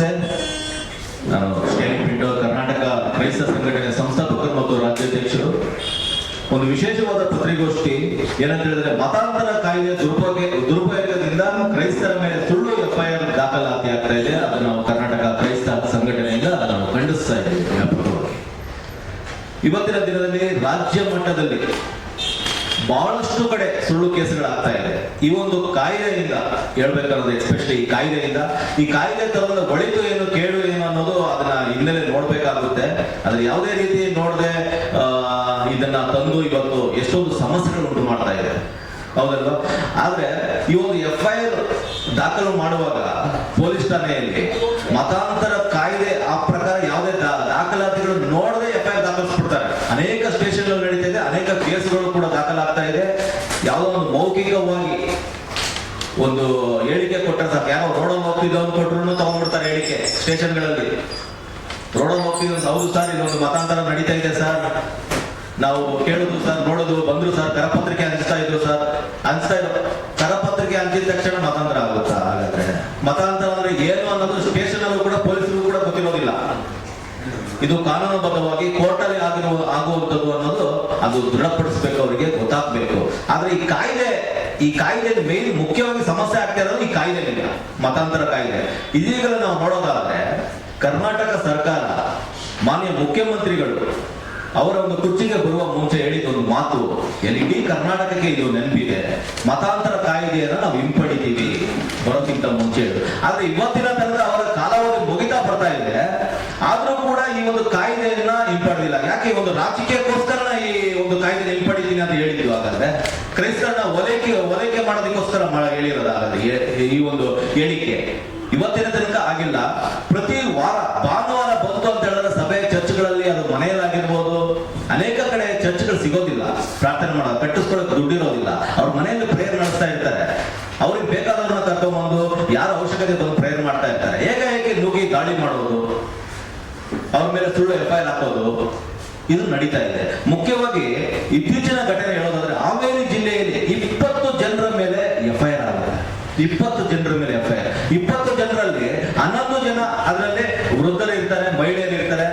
ನಾನು ಕರ್ನಾಟಕ ಕ್ರೈಸ್ತ ಸಂಘಟನೆ ಸಂಸ್ಥಾಪಕರು ಮತ್ತು ರಾಜ್ಯಾಧ್ಯಕ್ಷರು. ಒಂದು ವಿಶೇಷವಾದ ಪತ್ರಿಕಾಗೋಷ್ಠಿ ಏನಂತ ಹೇಳಿದ್ರೆ, ಮತಾಂತರ ಕಾಯ್ದೆ ದುರುಪಯೋಗದಿಂದ ಕ್ರೈಸ್ತರ ಮೇಲೆ ಸುಳ್ಳು FIR ದಾಖಲಾತಿ ಆಗ್ತಾ ಇದೆ. ಅದನ್ನು ನಾವು ಕರ್ನಾಟಕ ಕ್ರೈಸ್ತ ಸಂಘಟನೆಯಿಂದ ನಾವು ಖಂಡಿಸ್ತಾ ಇದ್ದೇವೆ. ಇವತ್ತಿನ ದಿನದಲ್ಲಿ ರಾಜ್ಯ ಮಟ್ಟದಲ್ಲಿ ಬಹಳಷ್ಟು ಕಡೆ ಸುಳ್ಳು ಕೇಸುಗಳಾಗ್ತಾ ಇದೆ. ಈ ಒಂದು ಕಾಯ್ದೆಯಿಂದ ಹೇಳ್ಬೇಕಾದ್ರೆ, ಎಸ್ಪೆಷಲಿ ಈ ಕಾಯ್ದೆ ತರದ ಒಳಿತು ಏನು ಕೇಳು ಏನು ಅನ್ನೋದು ಅದನ್ನ ಹಿನ್ನೆಲೆ ನೋಡ್ಬೇಕಾಗುತ್ತೆ. ಅದ್ರ ಯಾವುದೇ ರೀತಿ ನೋಡದೆ ಇದನ್ನ ತಂದು ಇವತ್ತು ಎಷ್ಟೊಂದು ಸಮಸ್ಯೆಗಳು ಉಂಟು ಮಾಡ್ತಾ ಇದೆ, ಹೌದಲ್ವಾ? ಆದ್ರೆ ಈ ಒಂದು FIR ದಾಖಲು ಮಾಡುವಾಗ ಪೊಲೀಸ್ ಠಾಣೆಯಲ್ಲಿ ಮತಾಂತರ ಕಾಯ್ದೆ ಆ ಪ್ರಕಾರ ಯಾವುದೇ ದಾಖಲಾತಿಗಳು ನೋಡದೆ FIR ದಾಖಲಿಸ್ಬಿಡ್ತಾರೆ. ಅನೇಕ ಸ್ಟೇಷನ್ಗಳು ನಡೀತಾ ಇದೆ, ಅನೇಕ ಕೇಸುಗಳು ಕೂಡ ದಾಖಲಾಗ್ತಾ ಇದೆ. ಯಾವುದೋ ಒಂದು ಮೌಖಿಕವಾಗಿ ಒಂದು ಹೇಳಿಕೆ ಕೊಟ್ಟರೆ ಸಾಕು, ಯಾರೋ ರೋಡಲ್ಲಿ ಹೋಗ್ತಿದ್ದೋ ಅಂತ ಕೊಟ್ಟರು ತಗೊಂಡ್ಬಿಡ್ತಾರೆ ಹೇಳಿಕೆ ಸ್ಟೇಷನ್ಗಳಲ್ಲಿ. ರೋಡಲ್ಲಿ ಹೋಗ್ತಿದ್ದ, ಹೌದು ಸರ್ ಇದೊಂದು ಮತಾಂತರ ನಡೀತಾ ಇದೆ ಸರ್, ನಾವು ಕೇಳುದು ಸರ್, ನೋಡುದು, ಬಂದ್ರು ಸರ್, ಕರಪತ್ರಿಕೆ ಹಂಚ್ತಾ ಇದ್ರು ಸರ್, ಕರಪತ್ರಿಕೆ ಹಂಚಿದ ತಕ್ಷಣ ಮತಾಂತರ ಆಗುತ್ತಾ? ಹಾಗಾದ್ರೆ ಮತಾಂತರ ಅಂದ್ರೆ ಏನು ಅನ್ನೋದು ಸ್ಟೇಷನ್ ಅಲ್ಲೂ ಕೂಡ ಪೊಲೀಸರಿಗೂ ಕೂಡ ಗೊತ್ತಿರೋದಿಲ್ಲ. ಇದು ಕಾನೂನುಬದ್ಧವಾಗಿ ಕೋರ್ಟಲ್ಲಿ ಆಗುವಂಥದ್ದು ಅನ್ನೋದು ಅದು ದೃಢಪಡಿಸಬೇಕು, ಅವರಿಗೆ ಗೊತ್ತಾಗ್ಬೇಕು. ಆದ್ರೆ ಈ ಕಾಯ್ದೆ ಮೇನ್ ಮುಖ್ಯವಾಗಿ ಸಮಸ್ಯೆ ಆಗ್ತಾ ಇರೋದು ಈ ಕಾಯ್ದೆನಿಂದ, ಮತಾಂತರ ಕಾಯ್ದೆ. ಇದೀಗ ನಾವು ನೋಡೋದಾದ್ರೆ ಕರ್ನಾಟಕ ಸರ್ಕಾರ, ಮಾನ್ಯ ಮುಖ್ಯಮಂತ್ರಿಗಳು ಅವರ ಒಂದು ಕುರ್ಚಿಗೆ ಬರುವ ಮುಂಚೆ ಹೇಳಿದ ಒಂದು ಮಾತು, ಇಡೀ ಕರ್ನಾಟಕಕ್ಕೆ ಇದು ನೆನಪಿದೆ, ಮತಾಂತರ ಕಾಯ್ದೆಯನ್ನು ನಾವು ಹಿಂಪಡಿತೀವಿ ಬರೋಕ್ಕಿಂತ ಮುಂಚೆ. ಆದ್ರೆ ಇವತ್ತಿನ ತನಕ ಅವರ ಕಾಲಾವಧಿ ಮುಗಿತಾ ಬರ್ತಾ ಇದೆ, ಆದ್ರೂ ಕೂಡ ಈ ಒಂದು ಕಾಯ್ದೆಯನ್ನ ಹಿಂಪಡೆದಿಲ್ಲ. ಯಾಕೆ? ಒಂದು ರಾಜಕೀಯಕ್ಕೋಸ್ಕರ ಈ ಒಂದು ಕಾಯ್ದೆ ಹಿಂಪಡಿತೀನಿ ಅಂತ ಹೇಳಿದ್ವಿ. ಹಾಗಾದ್ರೆ ಕ್ರೈಸ್ತರನ್ನ ಓಲೈಕೆ ಮಾಡೋದಕ್ಕೋಸ್ಕರ ಹೇಳಿರೋದು ಹಾಗಾದ್ರೆ ಈ ಒಂದು ಹೇಳಿಕೆ ಇವತ್ತಿನ ತನಕ ಆಗಿಲ್ಲ. ಪ್ರತಿ ವಾರ ಭಾನುವಾರ ಬಂತು ಅಂತ ಹೇಳಿದ್ರೆ ಸಭೆ, ಚರ್ಚ್ಗಳಲ್ಲಿ, ಅದು ಮನೆಯಲ್ಲಾಗಿರ್ಬೋದು, ಅನೇಕ ಕಡೆ ಚರ್ಚ್ಗಳು ಸಿಗೋದಿಲ್ಲ, ಪ್ರಾರ್ಥನೆ ಮಾಡೋದು, ಕಟ್ಟಿಸ್ಕೊಳ್ಳೋಕೆ ದುಡ್ಡಿರೋದಿಲ್ಲ, ಅವ್ರ ಮನೆಯಲ್ಲಿ ಪ್ರೇಯರ್ ನಡೆಸ್ತಾ ಇರ್ತಾರೆ. ಅವ್ರಿಗೆ ಬೇಕಾದವ್ರನ್ನ ಕರ್ಕೊಂಡ್ಬಂದು ಯಾರ ಅವಶ್ಯಕತೆ ಬಂದು ಪ್ರೇಯರ್ ಮಾಡ್ತಾ ಇರ್ತಾರೆ. ಹೇಗೆ ನುಗ್ಗಿ ದಾಳಿ ಮಾಡೋದು, ಅವ್ರ ಮೇಲೆ ಸುಳ್ಳು FIR ಹಾಕೋದು, ಇದು ನಡೀತಾ ಇದೆ. ಮುಖ್ಯವಾಗಿ ಇತ್ತೀಚಿನ ಘಟನೆ ಹೇಳೋದಾದ್ರೆ, ಹಾವೇರಿ ಜಿಲ್ಲೆಯಲ್ಲಿ 20 ಜನರ ಮೇಲೆ FIR ಆಗಿದೆ. 20 ಜನರ ಮೇಲೆ FIR. 20 ಜನರಲ್ಲಿ 11 ಜನ ಅದರಲ್ಲಿ ವೃದ್ಧರು ಇರ್ತಾರೆ, ಮಹಿಳೆಯರು ಇರ್ತಾರೆ.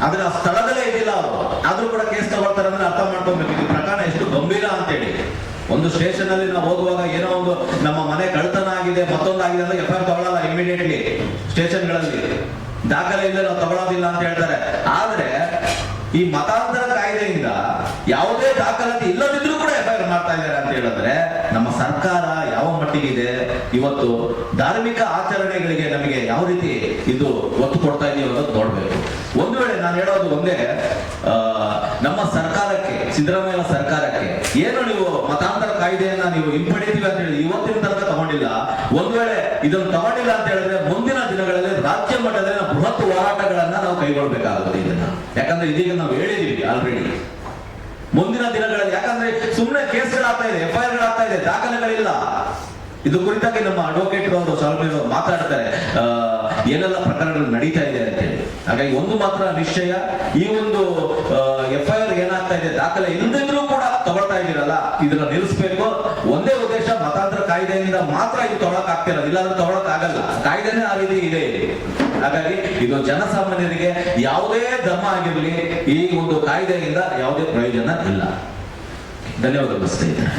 ಆದ್ರೆ ಆ ಸ್ಥಳದಲ್ಲೇ ಇದಿಲ್ಲ ಅವರು, ಆದ್ರೂ ಕೂಡ ಕೇಸ್ ತಗೊಳ್ತಾರೆ ಅಂದ್ರೆ ಅರ್ಥ ಮಾಡ್ಕೊಬೇಕು ಇದು ಪ್ರಕರಣ ಎಷ್ಟು ಗಂಭೀರ ಅಂತೇಳಿ. ಒಂದು ಸ್ಟೇಷನ್ ಅಲ್ಲಿ ನಾವು ಹೋಗುವಾಗ ಏನೋ ಒಂದು ನಮ್ಮ ಮನೆ ಕಳ್ತನ ಆಗಿದೆ, ಮತ್ತೊಂದಾಗಿದೆ ಅಂದ್ರೆ FIR ತಗೊಳ್ಳಲ್ಲ ಇಮಿಡಿಯೇಟ್ಲಿ. ಸ್ಟೇಷನ್ಗಳಲ್ಲಿ ದಾಖಲೆ ಇಲ್ಲ, ನಾವು ತಗೊಳ್ಳೋದಿಲ್ಲ ಅಂತ ಹೇಳ್ತಾರೆ. ಆದ್ರೆ ಈ ಮತಾಂತರ ಕಾಯ್ದೆಯಿಂದ ಯಾವುದೇ ದಾಖಲಾತಿ ಇಲ್ಲದಿದ್ರೂ ಕೂಡ FIR ಮಾಡ್ತಾ ಇದ್ದಾರೆ ಅಂತ ಹೇಳಿದ್ರೆ ನಮ್ಮ ಸರ್ಕಾರ ಯಾವ ಮಟ್ಟಿಗಿದೆ, ಇವತ್ತು ಧಾರ್ಮಿಕ ಆಚರಣೆಗಳಿಗೆ ನಮಗೆ ಯಾವ ರೀತಿ ಇದು ಒತ್ತು ಕೊಡ್ತಾ ಇದೀವಿ ಅನ್ನೋದು ನೋಡ್ಬೇಕು. ಒಂದು ವೇಳೆ ನಾನು ಹೇಳೋದು ಒಂದೇ, ನಮ್ಮ ಸರ್ಕಾರಕ್ಕೆ, ಸಿದ್ದರಾಮಯ್ಯ ಸರ್ಕಾರಕ್ಕೆ, ಏನು ನೀವು ಮತಾಂತರ ಕಾಯ್ದೆಯನ್ನ ನೀವು ಹಿಂಪಡಿತೀವಿ ಅಂತ ಹೇಳಿ ಇವತ್ತಿನ ತನಕ ತಗೊಂಡಿಲ್ಲ. ಒಂದು ವೇಳೆ ಇದನ್ನು ತಗೊಂಡಿಲ್ಲ ಅಂತ ಹೇಳಿದ್ರೆ ಮುಂದಿನ ದಿನಗಳಲ್ಲಿ ರಾಜ್ಯ ಮಟ್ಟದಲ್ಲಿ ಬೃಹತ್ ಹೋರಾಟಗಳನ್ನ ನಾವು ಕೈಗೊಳ್ಳಬೇಕಾಗುತ್ತೆ ಇದನ್ನ. ಯಾಕಂದ್ರೆ ಇದೀಗ ನಾವು ಹೇಳಿದೀವಿ ಆಲ್ರೆಡಿ. ಮುಂದಿನ ದಿನಗಳಲ್ಲಿ, ಯಾಕಂದ್ರೆ ಸುಮ್ಮನೆ ಕೇಸ್ಗಳಾಗ್ತಾ ಇದೆ, FIR ಗಳಾಗ್ತಾ ಇದೆ, ದಾಖಲೆಗಳಿಲ್ಲ. ಇದು ಕುರಿತಾಗಿ ನಮ್ಮ ಅಡ್ವೊಕೇಟ್ ಅವರು ಸಾಲ್ವ್ ಮಾತಾಡ್ತಾರೆ ಏನೆಲ್ಲ ಪ್ರಕರಣಗಳು ನಡೀತಾ ಇದೆ ಅಂತ ಹೇಳಿ. ಹಾಗಾಗಿ ಒಂದು ಮಾತ್ರ ನಿಶ್ಚಯ, ಈ ಒಂದು FIR ಏನಾಗ್ತಾ ಇದೆ, ದಾಖಲೆ ಇಲ್ಲದಿದ್ರೂ ಕೂಡ ತಗೊಳ್ತಾ ಇದ್ದೀರಲ್ಲ, ಇದನ್ನ ನಿಲ್ಲಿಸಬೇಕು. ಒಂದೇ ಉದ್ದೇಶ, ಮತಾಂತರ ಕಾಯ್ದೆಯಿಂದ ಮಾತ್ರ ಇದು ತಗೊಳಕ್ ಆಗ್ತಿರೋದು, ಇಲ್ಲಾಂದ್ರೆ ತಗೊಳಕ್ ಆಗಲ್ಲ. ಕಾಯ್ದೆನೇ ಆ ರೀತಿ ಇದೆ. ಹಾಗಾಗಿ ಇದು ಜನಸಾಮಾನ್ಯರಿಗೆ ಯಾವುದೇ ಧರ್ಮ ಆಗಿರಲಿ, ಈ ಒಂದು ಕಾಯ್ದೆಯಿಂದ ಯಾವುದೇ ಪ್ರಯೋಜನ ಇಲ್ಲ. ಧನ್ಯವಾದಗಳು ಸ್ನೇಹಿತರೆ.